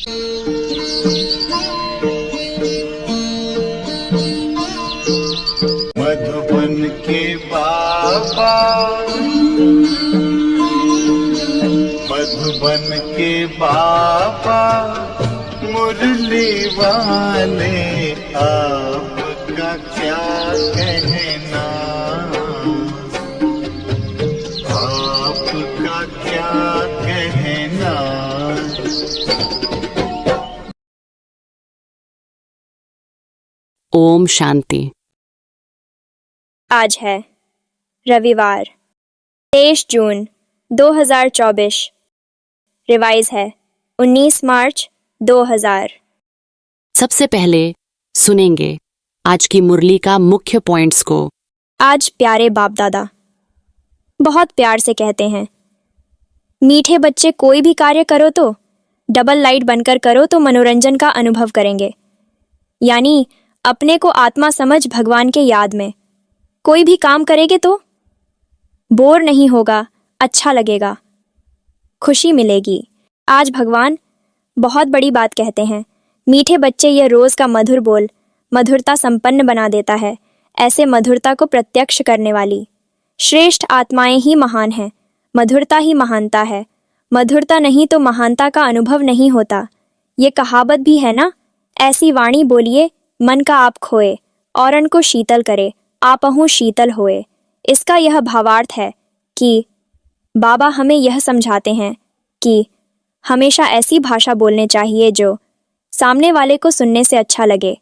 मधुबन के बाबा, मधुबन के बाबा मुरली वाले, आपका क्या कहना, आपका क्या कहना। ओम शांति। आज है रविवार 23 जून 2024। रिवाइज है 19 मार्च 2000। सबसे पहले सुनेंगे आज की मुरली का मुख्य पॉइंट्स को। आज प्यारे बाप दादा बहुत प्यार से कहते हैं, मीठे बच्चे कोई भी कार्य करो तो डबल लाइट बनकर करो तो मनोरंजन का अनुभव करेंगे। यानी अपने को आत्मा समझ भगवान के याद में कोई भी काम करेंगे तो बोर नहीं होगा, अच्छा लगेगा, खुशी मिलेगी। आज भगवान बहुत बड़ी बात कहते हैं, मीठे बच्चे यह रोज़ का मधुर बोल मधुरता संपन्न बना देता है। ऐसे मधुरता को प्रत्यक्ष करने वाली श्रेष्ठ आत्माएं ही महान हैं। मधुरता ही महानता है। मधुरता नहीं तो महानता का अनुभव नहीं होता। ये कहावत भी है ना, ऐसी वाणी बोलिए मन का आप खोए, औरन को शीतल करे, आपहु शीतल होए। इसका यह भावार्थ है कि बाबा हमें यह समझाते हैं कि हमेशा ऐसी भाषा बोलने चाहिए जो सामने वाले को सुनने से अच्छा लगे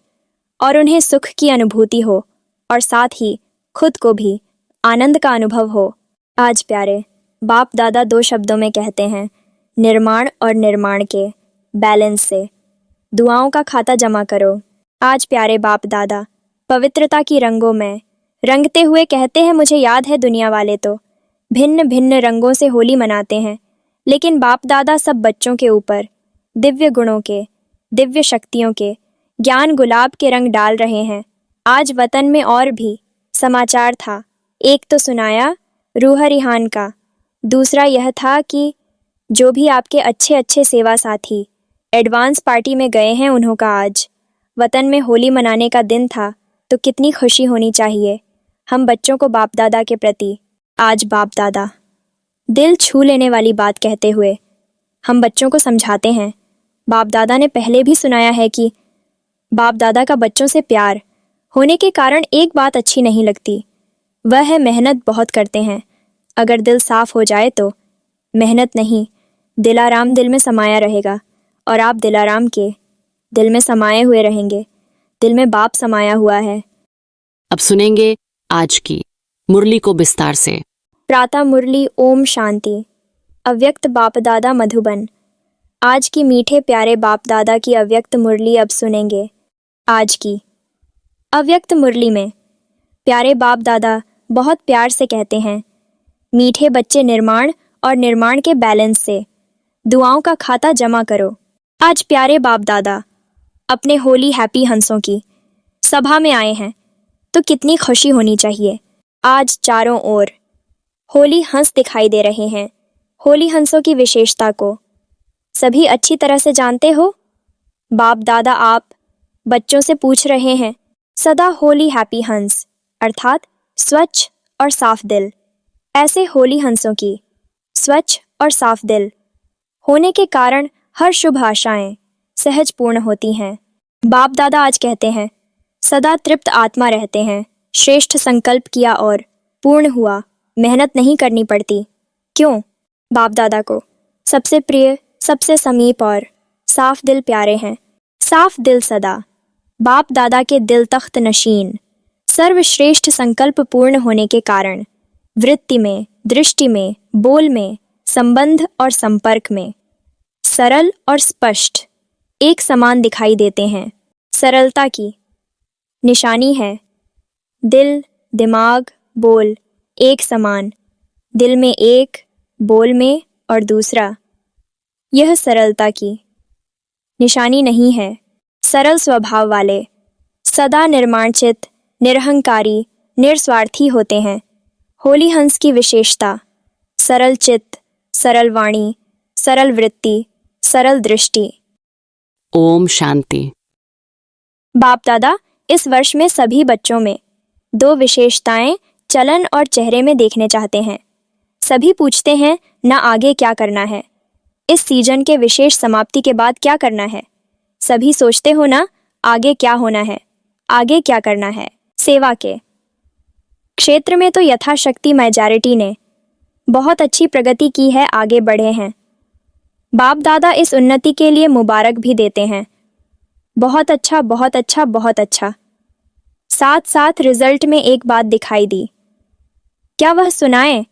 और उन्हें सुख की अनुभूति हो और साथ ही खुद को भी आनंद का अनुभव हो। आज प्यारे बाप दादा दो शब्दों में कहते हैं, निर्माण और निर्माण के बैलेंस से दुआओं का खाता जमा करो। आज प्यारे बाप दादा पवित्रता की रंगों में रंगते हुए कहते हैं, मुझे याद है दुनिया वाले तो भिन्न भिन्न रंगों से होली मनाते हैं, लेकिन बाप दादा सब बच्चों के ऊपर दिव्य गुणों के, दिव्य शक्तियों के, ज्ञान गुलाब के रंग डाल रहे हैं। आज वतन में और भी समाचार था। एक तो सुनाया रूह रिहान का, दूसरा यह था कि जो भी आपके अच्छे अच्छे सेवा साथी एडवांस पार्टी में गए हैं उन्हों का आज वतन में होली मनाने का दिन था, तो कितनी खुशी होनी चाहिए हम बच्चों को बाप दादा के प्रति। आज बाप दादा दिल छू लेने वाली बात कहते हुए हम बच्चों को समझाते हैं। बाप दादा ने पहले भी सुनाया है कि बाप दादा का बच्चों से प्यार होने के कारण एक बात अच्छी नहीं लगती, वह है मेहनत बहुत करते हैं। अगर दिल साफ हो जाए तो मेहनत नहीं, दिलाराम दिल में समाया रहेगा और आप दिलाराम के दिल में समाये हुए रहेंगे। दिल में बाप समाया हुआ है। अब सुनेंगे आज की मुरली को विस्तार से। प्रातः मुरली ओम शांति। अव्यक्त बाप दादा मधुबन। आज की मीठे प्यारे बाप दादा की अव्यक्त मुरली अब सुनेंगे। आज की अव्यक्त मुरली में प्यारे बाप दादा बहुत प्यार से कहते हैं, मीठे बच्चे निर्माण और निर्माण के बैलेंस से दुआओं का खाता जमा करो। आज प्यारे बाप दादा अपने होली हैप्पी हंसों की सभा में आए हैं, तो कितनी खुशी होनी चाहिए। आज चारों ओर होली हंस दिखाई दे रहे हैं। होली हंसों की विशेषता को सभी अच्छी तरह से जानते हो। बाप दादा आप बच्चों से पूछ रहे हैं, सदा होली हैप्पी हंस अर्थात स्वच्छ और साफ दिल। ऐसे होली हंसों की स्वच्छ और साफ दिल होने के कारण हर शुभ आशाएं सहज पूर्ण होती हैं। बाप दादा आज कहते हैं, सदा तृप्त आत्मा रहते हैं। श्रेष्ठ संकल्प किया और पूर्ण हुआ, मेहनत नहीं करनी पड़ती। क्यों? बाप दादा को सबसे प्रिय, सबसे समीप और साफ दिल प्यारे हैं। साफ दिल सदा बाप दादा के दिल तख्त नशीन। सर्वश्रेष्ठ संकल्प पूर्ण होने के कारण वृत्ति में, दृष्टि में, बोल में, संबंध और संपर्क में सरल और स्पष्ट एक समान दिखाई देते हैं। सरलता की निशानी है दिल, दिमाग, बोल एक समान, दिल में एक, बोल में और दूसरा। यह सरलता की निशानी नहीं है। सरल स्वभाव वाले सदा निर्माणचित, निरहंकारी, निस्वार्थी होते हैं। होली हंस की विशेषता सरल चित्त, सरल वाणी, सरल वृत्ति, सरल दृष्टि। ओम शांति। बाप दादा इस वर्ष में सभी बच्चों में 2 विशेषताएं चलन और चेहरे में देखने चाहते हैं। सभी पूछते हैं ना आगे क्या करना है, इस सीजन के विशेष समाप्ति के बाद क्या करना है। सभी सोचते हो ना आगे क्या होना है, आगे क्या करना है। सेवा के क्षेत्र में तो यथाशक्ति मेजॉरिटी ने बहुत अच्छी प्रगति की है, आगे बढ़े हैं। बाप दादा इस उन्नति के लिए मुबारक भी देते हैं। बहुत अच्छा, बहुत अच्छा, बहुत अच्छा। साथ साथ रिजल्ट में एक बात दिखाई दी। क्या वह सुनाए?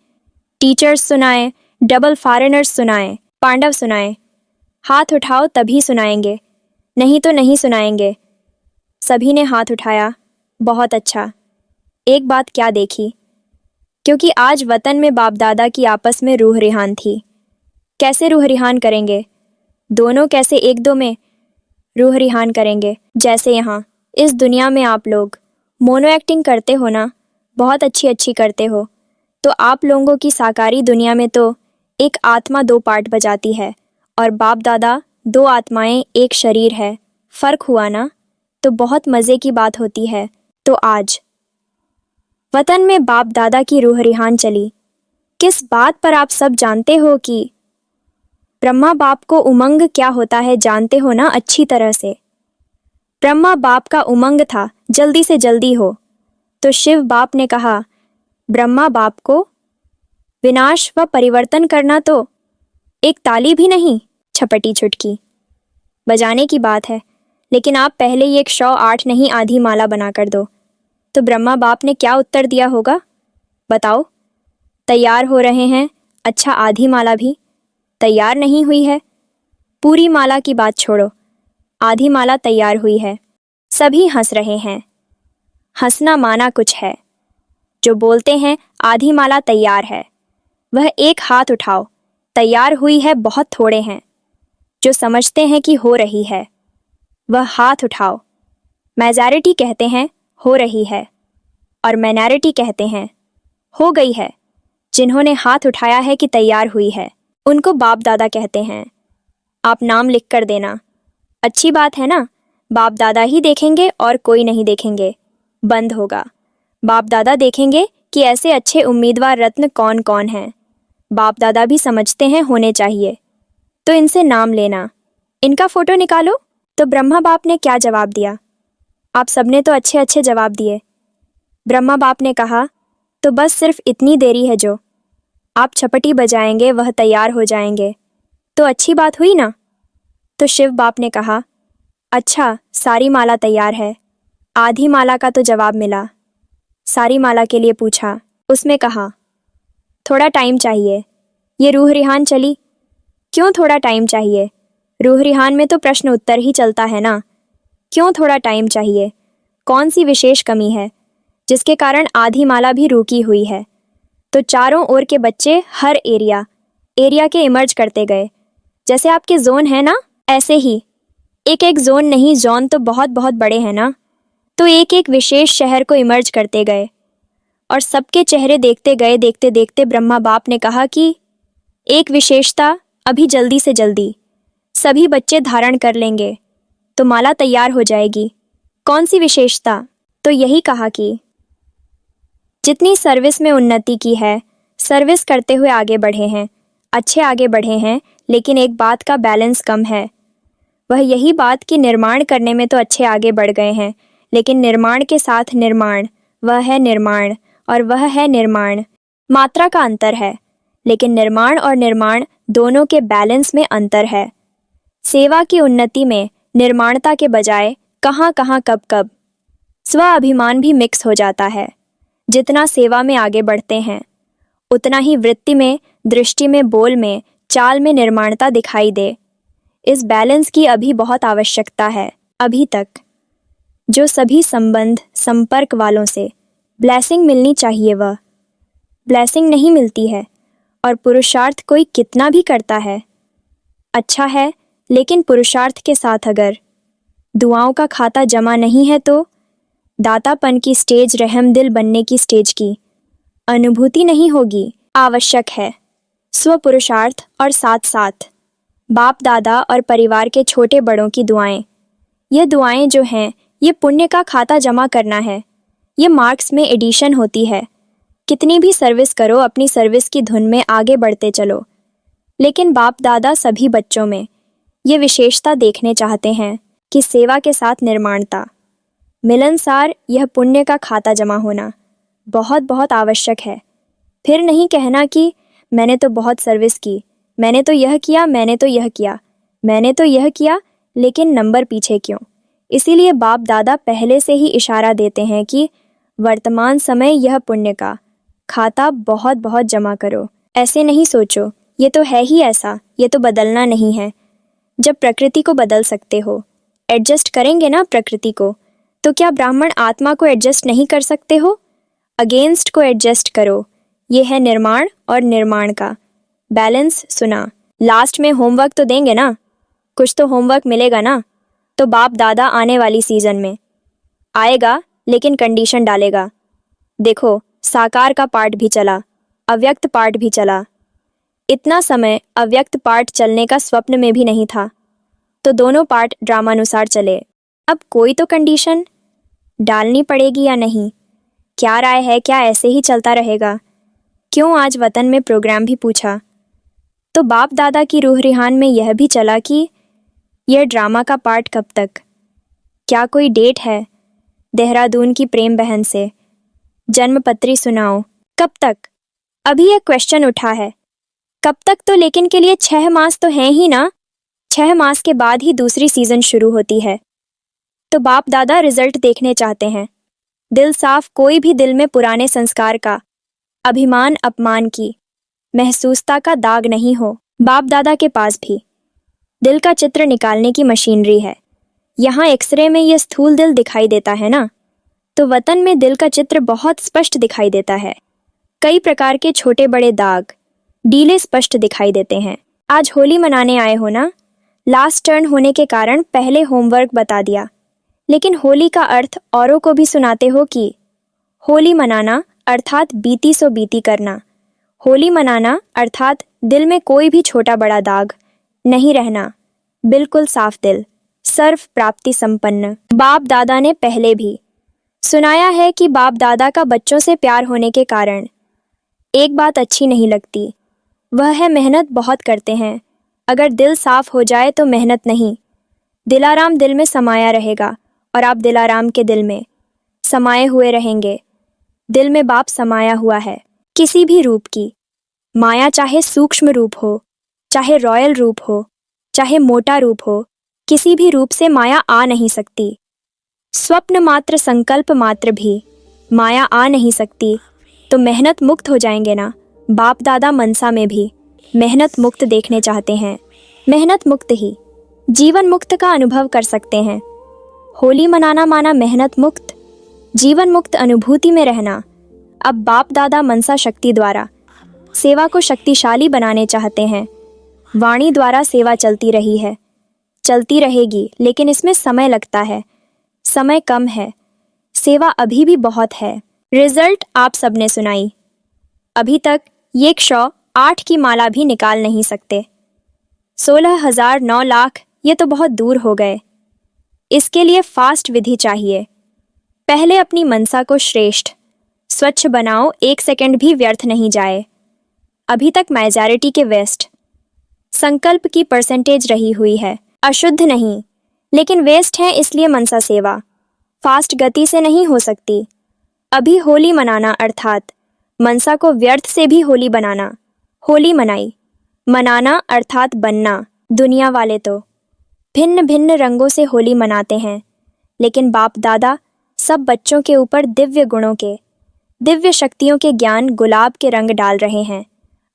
टीचर्स सुनाए, डबल फॉरेनर्स सुनाए, पांडव सुनाए? हाथ उठाओ तभी सुनाएंगे, नहीं तो नहीं सुनाएंगे। सभी ने हाथ उठाया। बहुत अच्छा। एक बात क्या देखी, क्योंकि आज वतन में बाप दादा की आपस में रूह रिहान थी। कैसे रूह रिहान करेंगे? दोनों कैसे एक दो में रूह रिहान करेंगे? जैसे यहाँ इस दुनिया में आप लोग मोनो एक्टिंग करते हो ना, बहुत अच्छी अच्छी करते हो, तो आप लोगों की साकारी दुनिया में तो एक आत्मा 2 पार्ट बजाती है और बाप दादा 2 आत्माएं एक शरीर है। फर्क हुआ ना, तो बहुत मज़े की बात होती है। तो आज वतन में बाप दादा की रूह रिहान चली। किस बात पर आप सब जानते हो कि ब्रह्मा बाप को उमंग क्या होता है, जानते हो ना अच्छी तरह से। ब्रह्मा बाप का उमंग था जल्दी से जल्दी हो, तो शिव बाप ने कहा ब्रह्मा बाप को विनाश व परिवर्तन करना तो एक ताली भी नहीं, छपटी छुटकी बजाने की बात है। लेकिन आप पहले ही 108 नहीं आधी माला बना कर दो। तो ब्रह्मा बाप ने क्या उत्तर दिया होगा बताओ? तैयार हो रहे हैं। अच्छा, आधी माला भी तैयार नहीं हुई है। पूरी माला की बात छोड़ो, आधी माला तैयार हुई है। सभी हंस रहे हैं। हंसना माना कुछ है। जो बोलते हैं आधी माला तैयार है, वह एक हाथ उठाओ। तैयार हुई है बहुत थोड़े हैं। जो समझते हैं कि हो रही है, वह हाथ उठाओ। मेजॉरिटी कहते हैं हो रही है और माइनॉरिटी कहते हैं हो गई है। जिन्होंने हाथ उठाया है कि तैयार हुई है, उनको बाप दादा कहते हैं। आप नाम लिख कर देना। अच्छी बात है ना, बाप दादा ही देखेंगे और कोई नहीं देखेंगे। बंद होगा। बाप दादा देखेंगे कि ऐसे अच्छे उम्मीदवार रत्न कौन कौन हैं। बाप दादा भी समझते हैं होने चाहिए, तो इनसे नाम लेना। इनका फोटो निकालो। तो ब्रह्मा बाप ने क्या जवाब दिया? आप सबने तो अच्छे अच्छे जवाब दिए। ब्रह्मा बाप ने कहा तो बस सिर्फ इतनी देरी है, जो आप छपटी बजाएंगे वह तैयार हो जाएंगे। तो अच्छी बात हुई ना। तो शिव बाप ने कहा अच्छा, सारी माला तैयार है। आधी माला का तो जवाब मिला। सारी माला के लिए पूछा। उसमें कहा थोड़ा टाइम चाहिए। ये रूह रिहान चली। क्यों थोड़ा टाइम चाहिए? रूह रिहान में तो प्रश्न उत्तर ही चलता है ना। क्यों थोड़ा टाइम चाहिए? कौन सी विशेष कमी है जिसके कारण आधी माला भी रुकी हुई है? तो चारों ओर के बच्चे हर एरिया के इमर्ज करते गए। जैसे आपके जोन है ना, ऐसे ही एक एक जोन नहीं, जोन तो बहुत बहुत बड़े हैं ना। तो एक एक विशेष शहर को इमर्ज करते गए और सबके चेहरे देखते गए। देखते देखते ब्रह्मा बाप ने कहा कि एक विशेषता अभी जल्दी से जल्दी सभी बच्चे धारण कर लेंगे तो माला तैयार हो जाएगी। कौन सी विशेषता? तो यही कहा कि जितनी सर्विस में उन्नति की है, सर्विस करते हुए आगे बढ़े हैं, अच्छे आगे बढ़े हैं, लेकिन एक बात का बैलेंस कम है। वह यही बात कि निर्माण करने में तो अच्छे आगे बढ़ गए हैं, लेकिन निर्माण के साथ निर्माण, वह है निर्माण और वह है निर्माण। मात्रा का अंतर है, लेकिन निर्माण और निर्माण दोनों के बैलेंस में अंतर है। सेवा की उन्नति में निर्माणता के बजाय कहाँ कहाँ कब कब स्व अभिमान भी मिक्स हो जाता है। जितना सेवा में आगे बढ़ते हैं, उतना ही वृत्ति में, दृष्टि में, बोल में, चाल में निर्माणता दिखाई दे। इस बैलेंस की अभी बहुत आवश्यकता है। अभी तक जो सभी संबंध संपर्क वालों से ब्लेसिंग मिलनी चाहिए, वह ब्लेसिंग नहीं मिलती है और पुरुषार्थ कोई कितना भी करता है अच्छा है, लेकिन पुरुषार्थ के साथ अगर दुआओं का खाता जमा नहीं है तो दातापन की स्टेज, रहम दिल बनने की स्टेज की अनुभूति नहीं होगी। आवश्यक है स्व पुरुषार्थ और साथ साथ बाप दादा और परिवार के छोटे बड़ों की दुआएं। ये दुआएं जो हैं, ये पुण्य का खाता जमा करना है। ये मार्क्स में एडिशन होती है। कितनी भी सर्विस करो, अपनी सर्विस की धुन में आगे बढ़ते चलो। लेकिन बाप दादा सभी बच्चों में ये विशेषता देखने चाहते हैं कि सेवा के साथ निर्माणता, मिलनसार यह पुण्य का खाता जमा होना बहुत बहुत आवश्यक है। फिर नहीं कहना कि मैंने तो बहुत सर्विस की, मैंने तो यह किया, मैंने तो यह किया, मैंने तो यह किया, लेकिन नंबर पीछे क्यों। इसीलिए बाप दादा पहले से ही इशारा देते हैं कि वर्तमान समय यह पुण्य का खाता बहुत बहुत जमा करो। ऐसे नहीं सोचो ये तो है ही ऐसा, ये तो बदलना नहीं है। जब प्रकृति को बदल सकते हो, एडजस्ट करेंगे ना प्रकृति को, तो क्या ब्राह्मण आत्मा को एडजस्ट नहीं कर सकते हो? अगेंस्ट को एडजस्ट करो। ये है निर्माण और निर्माण का बैलेंस। सुना, लास्ट में होमवर्क तो देंगे ना, कुछ तो होमवर्क मिलेगा ना। तो बाप दादा आने वाली सीजन में आएगा, लेकिन कंडीशन डालेगा। देखो, साकार का पार्ट भी चला, अव्यक्त पार्ट भी चला। इतना समय अव्यक्त पार्ट चलने का स्वप्न में भी नहीं था, तो दोनों पार्ट ड्रामानुसार चले। अब कोई तो कंडीशन डालनी पड़ेगी या नहीं? क्या राय है, क्या ऐसे ही चलता रहेगा? क्यों आज वतन में प्रोग्राम भी पूछा, तो बाप दादा की रूह रिहान में यह भी चला कि यह ड्रामा का पार्ट कब तक? क्या कोई डेट है? देहरादून की प्रेम बहन से जन्मपत्री सुनाओ। कब तक? अभी एक क्वेश्चन उठा है, कब तक? तो लेकिन के लिए 6 मास तो हैं ही ना। 6 मास के बाद ही दूसरी सीजन शुरू होती है। तो बाप दादा रिजल्ट देखने चाहते हैं। दिल साफ, कोई भी दिल में पुराने संस्कार का, अभिमान अपमान की, महसूसता का दाग नहीं हो। बाप दादा के पास भी दिल का चित्र निकालने की मशीनरी है। यहाँ एक्सरे में ये स्थूल दिल दिखाई देता है ना, तो वतन में दिल का चित्र बहुत स्पष्ट दिखाई देता है। कई प्रकार के छोटे बड़े दाग डीले स्पष्ट दिखाई देते हैं। आज होली मनाने आए हो ना, लास्ट टर्न होने के कारण पहले होमवर्क बता दिया, लेकिन होली का अर्थ औरों को भी सुनाते हो कि होली मनाना अर्थात बीती सो बीती करना। होली मनाना अर्थात दिल में कोई भी छोटा बड़ा दाग नहीं रहना, बिल्कुल साफ दिल, सर्व प्राप्ति संपन्न। बाप दादा ने पहले भी सुनाया है कि बाप दादा का बच्चों से प्यार होने के कारण एक बात अच्छी नहीं लगती, वह है मेहनत बहुत करते हैं। अगर दिल साफ हो जाए तो मेहनत नहीं, दिलाराम दिल में समाया रहेगा और आप दिलाराम के दिल में समाये हुए रहेंगे। दिल में बाप समाया हुआ है। किसी भी रूप की माया, चाहे सूक्ष्म रूप हो, चाहे रॉयल रूप हो, चाहे मोटा रूप हो, किसी भी रूप से माया आ नहीं सकती। स्वप्न मात्र, संकल्प मात्र भी माया आ नहीं सकती। तो मेहनत मुक्त हो जाएंगे ना। बाप दादा मनसा में भी मेहनत मुक्त देखने चाहते हैं। मेहनत मुक्त ही जीवन मुक्त का अनुभव कर सकते हैं। होली मनाना माना मेहनत मुक्त, जीवन मुक्त अनुभूति में रहना। अब बाप दादा मनसा शक्ति द्वारा सेवा को शक्तिशाली बनाने चाहते हैं। वाणी द्वारा सेवा चलती रही है, चलती रहेगी, लेकिन इसमें समय लगता है। समय कम है, सेवा अभी भी बहुत है। रिजल्ट आप सबने सुनाई। अभी तक 108 की माला भी निकाल नहीं सकते। 16,000, 9 लाख, ये तो बहुत दूर हो गए। इसके लिए फास्ट विधि चाहिए। पहले अपनी मनसा को श्रेष्ठ स्वच्छ बनाओ, 1 सेकंड भी व्यर्थ नहीं जाए। अभी तक मेजॉरिटी के वेस्ट संकल्प की परसेंटेज रही हुई है, अशुद्ध नहीं, लेकिन वेस्ट है। इसलिए मनसा सेवा फास्ट गति से नहीं हो सकती। अभी होली मनाना अर्थात मनसा को व्यर्थ से भी होली बनाना। होली मनाई, मनाना अर्थात बनना। दुनिया वाले तो भिन्न भिन्न रंगों से होली मनाते हैं, लेकिन बाप दादा सब बच्चों के ऊपर दिव्य गुणों के, दिव्य शक्तियों के ज्ञान गुलाब के रंग डाल रहे हैं।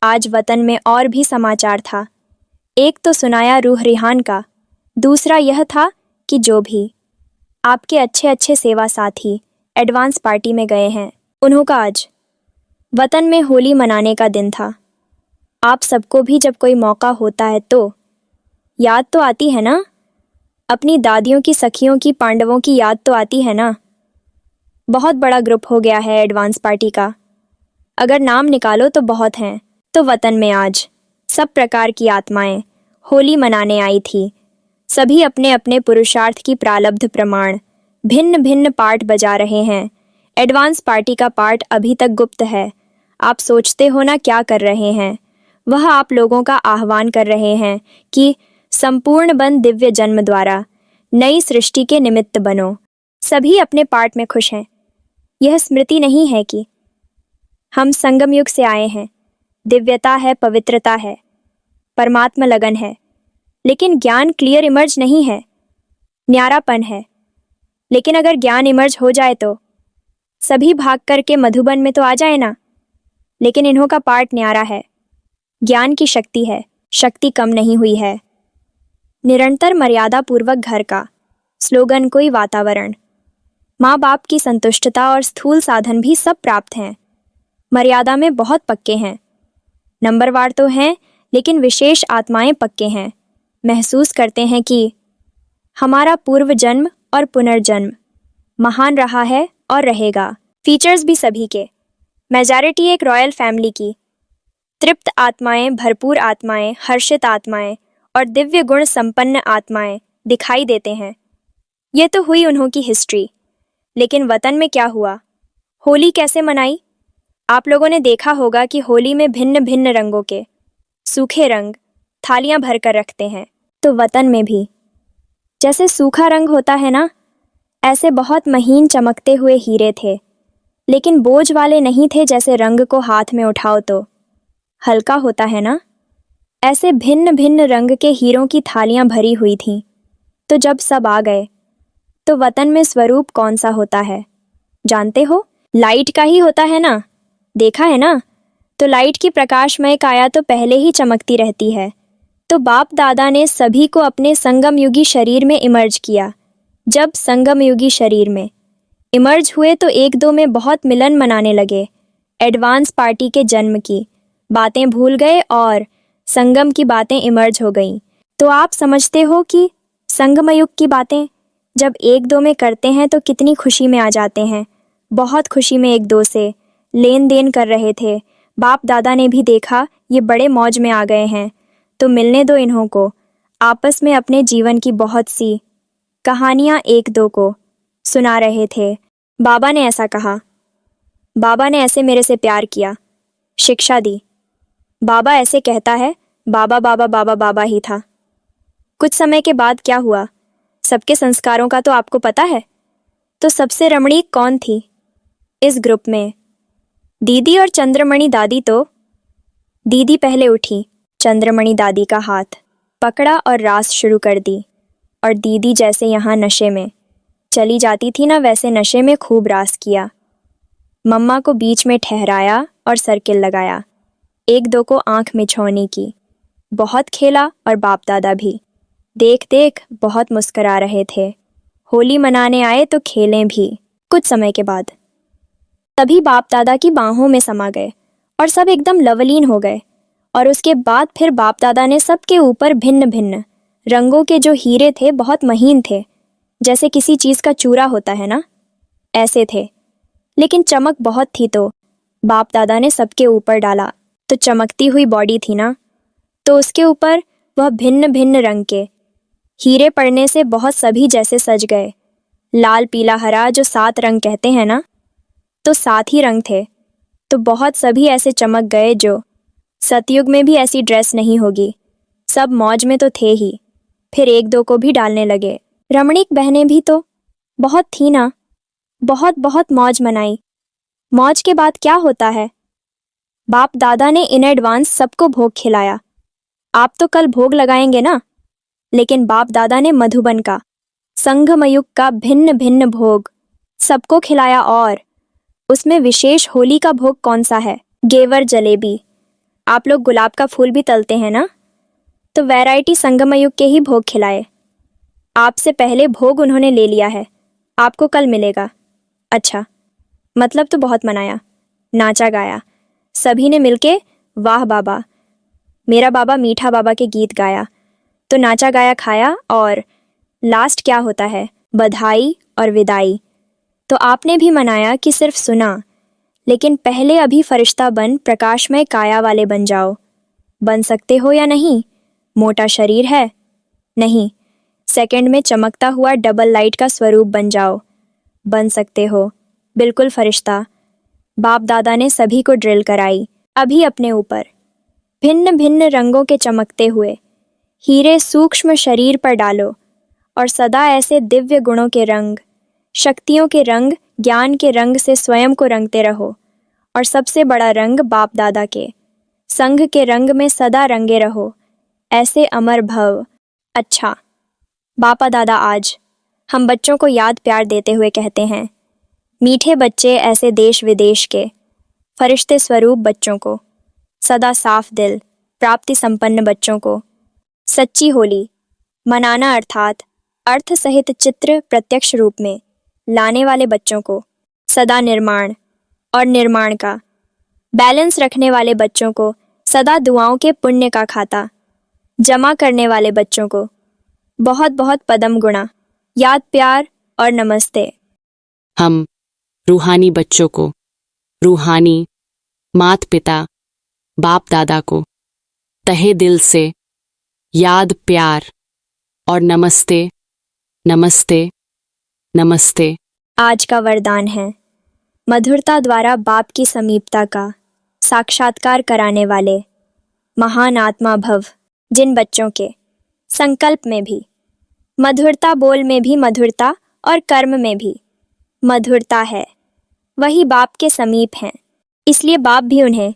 आज वतन में और भी समाचार था। एक तो सुनाया रूह रिहान का, दूसरा यह था कि जो भी आपके अच्छे अच्छे सेवा साथी एडवांस पार्टी में गए हैं, उन्हों का आज वतन में होली मनाने का दिन था। आप सबको भी जब कोई मौका होता है तो याद तो आती है ना, अपनी दादियों की, सखियों की, पांडवों की याद तो आती है ना। बहुत बड़ा ग्रुप हो गया है एडवांस पार्टी का, अगर नाम निकालो तो बहुत हैं। तो वतन में आज सब प्रकार की आत्माएं होली मनाने आई थी। सभी अपने अपने पुरुषार्थ की प्रारब्ध प्रमाण भिन्न भिन्न पार्ट बजा रहे हैं। एडवांस पार्टी का पार्ट अभी तक गुप्त है। आप सोचते हो ना क्या कर रहे हैं? वह आप लोगों का आह्वान कर रहे हैं कि संपूर्ण बन दिव्य जन्म द्वारा नई सृष्टि के निमित्त बनो। सभी अपने पार्ट में खुश हैं। यह स्मृति नहीं है कि हम संगम युग से आए हैं। दिव्यता है, पवित्रता है, परमात्मा लगन है, लेकिन ज्ञान क्लियर इमर्ज नहीं है। न्यारापन है, लेकिन अगर ज्ञान इमर्ज हो जाए तो सभी भाग करके मधुबन में तो आ जाए ना। लेकिन इन्हों का पार्ट न्यारा है। ज्ञान की शक्ति है, शक्ति कम नहीं हुई है। निरंतर मर्यादा पूर्वक घर का स्लोगन, कोई वातावरण, माँ बाप की संतुष्टता और स्थूल साधन भी सब प्राप्त हैं। मर्यादा में बहुत पक्के हैं। नंबरवार तो हैं, लेकिन विशेष आत्माएं पक्के हैं। महसूस करते हैं कि हमारा पूर्व जन्म और पुनर्जन्म महान रहा है और रहेगा। फीचर्स भी सभी के। मेजॉरिटी एक रॉयल फैमिली की, तृप्त आत्माएं, भरपूर आत्माएं, हर्षित आत्माएं और दिव्य गुण संपन्न आत्माएं दिखाई देते हैं। ये तो हुई उन्हों की हिस्ट्री। लेकिन वतन में क्या हुआ? होली कैसे मनाई? आप लोगों ने देखा होगा कि होली में भिन्न भिन्न रंगों के सूखे रंग थालियां भर कर रखते हैं। तो वतन में भी जैसे सूखा रंग होता है ना, ऐसे बहुत महीन चमकते हुए हीरे थे, लेकिन बोझ वाले नहीं थे। जैसे रंग को हाथ में उठाओ तो हल्का होता है ना, ऐसे भिन्न भिन्न रंग के हीरों की थालियां भरी हुई थीं। तो जब सब आ गए तो वतन में स्वरूप कौन सा होता है जानते हो? लाइट का ही होता है ना। देखा है ना? तो लाइट की प्रकाशमय काया तो पहले ही चमकती रहती है। तो बाप दादा ने सभी को अपने संगम युगी शरीर में इमर्ज किया। जब संगम युगी शरीर में इमर्ज हुए तो एक दो में बहुत मिलन मनाने लगे। एडवांस पार्टी के जन्म की बातें भूल गए और संगम की बातें इमर्ज हो गईं। तो आप समझते हो कि संगम युग की बातें जब एक दो में करते हैं तो कितनी खुशी में आ जाते हैं। बहुत खुशी में एक दो से लेन देन कर रहे थे। बाप दादा ने भी देखा ये बड़े मौज में आ गए हैं, तो मिलने दो इन्हों को। आपस में अपने जीवन की बहुत सी कहानियाँ एक दो को सुना रहे थे। बाबा ने ऐसा कहा, बाबा ने ऐसे मेरे से प्यार किया, शिक्षा दी। बाबा ऐसे कहता है, बाबा बाबा बाबा बाबा ही था। कुछ समय के बाद क्या हुआ? सबके संस्कारों का तो आपको पता है। तो सबसे रमणीक कौन थी इस ग्रुप में? दीदी और चंद्रमणि दादी। तो दीदी पहले उठी, चंद्रमणि दादी का हाथ पकड़ा और रास शुरू कर दी। और दीदी जैसे यहाँ नशे में चली जाती थी ना, वैसे नशे में खूब रास किया। मम्मा को बीच में ठहराया और सर्किल लगाया। एक दो को आंख में छौनी की। बहुत खेला और बाप दादा भी देख देख बहुत मुस्करा रहे थे। होली मनाने आए तो खेलें भी। कुछ समय के बाद तभी बाप दादा की बाहों में समा गए और सब एकदम लवलीन हो गए। और उसके बाद फिर बाप दादा ने सबके ऊपर भिन्न भिन्न रंगों के जो हीरे थे, बहुत महीन थे, जैसे किसी चीज़ का चूरा होता है ना, ऐसे थे, लेकिन चमक बहुत थी। तो बाप दादा ने सबके ऊपर डाला। तो चमकती हुई बॉडी थी ना, तो उसके ऊपर वह भिन्न भिन्न रंग के हीरे पड़ने से बहुत सभी जैसे सज गए। लाल पीला हरा जो 7 रंग कहते हैं ना, तो 7 ही रंग थे। तो बहुत सभी ऐसे चमक गए जो सतयुग में भी ऐसी ड्रेस नहीं होगी। सब मौज में तो थे ही, फिर एक दो को भी डालने लगे। रमणीक बहनें भी तो बहुत थी ना, बहुत बहुत मौज मनाई। मौज के बाद क्या होता है? बाप दादा ने इन एडवांस सबको भोग खिलाया। आप तो कल भोग लगाएंगे ना, लेकिन बाप दादा ने मधुबन का संगमयुग का भिन्न भिन्न भोग सबको खिलाया। और उसमें विशेष होली का भोग कौन सा है? गेवर जलेबी। आप लोग गुलाब का फूल भी तलते हैं ना, तो वैरायटी संगमयुग के ही भोग खिलाए। आपसे पहले भोग उन्होंने ले लिया है, आपको कल मिलेगा। अच्छा, मतलब तो बहुत मनाया, नाचा गाया। सभी ने मिलके वाह बाबा, मेरा बाबा मीठा बाबा के गीत गाया। तो नाचा गाया, खाया, और लास्ट क्या होता है? बधाई और विदाई। तो आपने भी मनाया कि सिर्फ सुना, लेकिन पहले अभी फरिश्ता बन प्रकाशमय काया वाले बन जाओ। बन सकते हो या नहीं? मोटा शरीर है? नहीं, सेकंड में चमकता हुआ डबल लाइट का स्वरूप बन जाओ। बन सकते हो, बिल्कुल फरिश्ता। बाप दादा ने सभी को ड्रिल कराई। अभी अपने ऊपर भिन्न भिन्न रंगों के चमकते हुए हीरे सूक्ष्म शरीर पर डालो और सदा ऐसे दिव्य गुणों के रंग, शक्तियों के रंग, ज्ञान के रंग से स्वयं को रंगते रहो और सबसे बड़ा रंग बाप दादा के संघ के रंग में सदा रंगे रहो, ऐसे अमर भव। अच्छा बापा दादा, आज हम बच्चों को याद प्यार देते हुए कहते हैं, मीठे बच्चे ऐसे देश विदेश के फरिश्ते स्वरूप बच्चों को, सदा साफ दिल प्राप्ति संपन्न बच्चों को सच्ची होली मनाना अर्थात अर्थ सहित चित्र प्रत्यक्ष रूप में लाने वाले बच्चों को, सदा निर्माण और निर्माण का बैलेंस रखने वाले बच्चों को, सदा दुआओं के पुण्य का खाता जमा करने वाले बच्चों को बहुत बहुत पदम गुणा, याद प्यार और नमस्ते। हम रूहानी बच्चों को, रूहानी माता पिता बाप दादा को तहे दिल से याद प्यार और नमस्ते नमस्ते नमस्ते। आज का वरदान है मधुरता द्वारा बाप की समीपता का साक्षात्कार कराने वाले महान आत्मा भव। जिन बच्चों के संकल्प में भी मधुरता, बोल में भी मधुरता और कर्म में भी मधुरता है, वही बाप के समीप हैं। इसलिए बाप भी उन्हें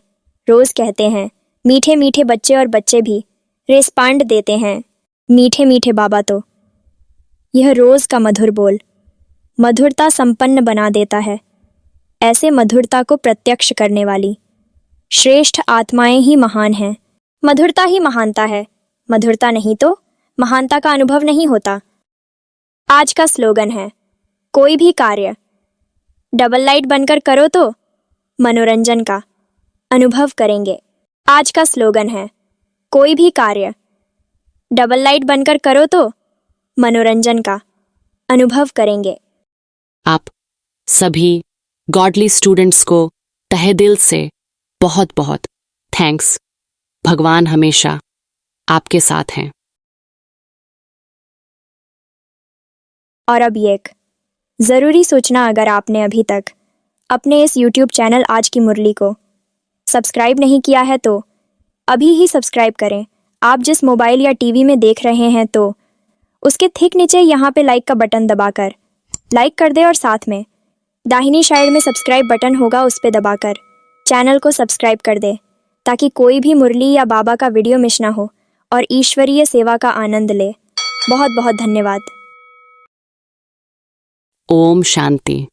रोज कहते हैं, मीठे मीठे बच्चे, और बच्चे भी रेस्पांड देते हैं, मीठे मीठे बाबा। तो यह रोज का मधुर बोल मधुरता संपन्न बना देता है। ऐसे मधुरता को प्रत्यक्ष करने वाली श्रेष्ठ आत्माएं ही महान हैं। मधुरता ही महानता है, मधुरता नहीं तो महानता का अनुभव नहीं होता। आज का स्लोगन है, कोई भी कार्य डबल लाइट बनकर करो तो मनोरंजन का अनुभव करेंगे। आज का स्लोगन है, कोई भी कार्य डबल लाइट बनकर करो तो मनोरंजन का अनुभव करेंगे। आप सभी गॉडली स्टूडेंट्स को तहे दिल से बहुत बहुत थैंक्स। भगवान हमेशा आपके साथ हैं। और अब एक ज़रूरी सूचना, अगर आपने अभी तक अपने इस YouTube चैनल आज की मुरली को सब्सक्राइब नहीं किया है तो अभी ही सब्सक्राइब करें। आप जिस मोबाइल या टीवी में देख रहे हैं तो उसके ठीक नीचे यहाँ पे लाइक का बटन दबाकर लाइक कर दे और साथ में दाहिनी साइड में सब्सक्राइब बटन होगा, उस पर दबाकर चैनल को सब्सक्राइब कर दे ताकि कोई भी मुरली या बाबा का वीडियो मिस ना हो और ईश्वरीय सेवा का आनंद ले। बहुत बहुत धन्यवाद। ओम शांति।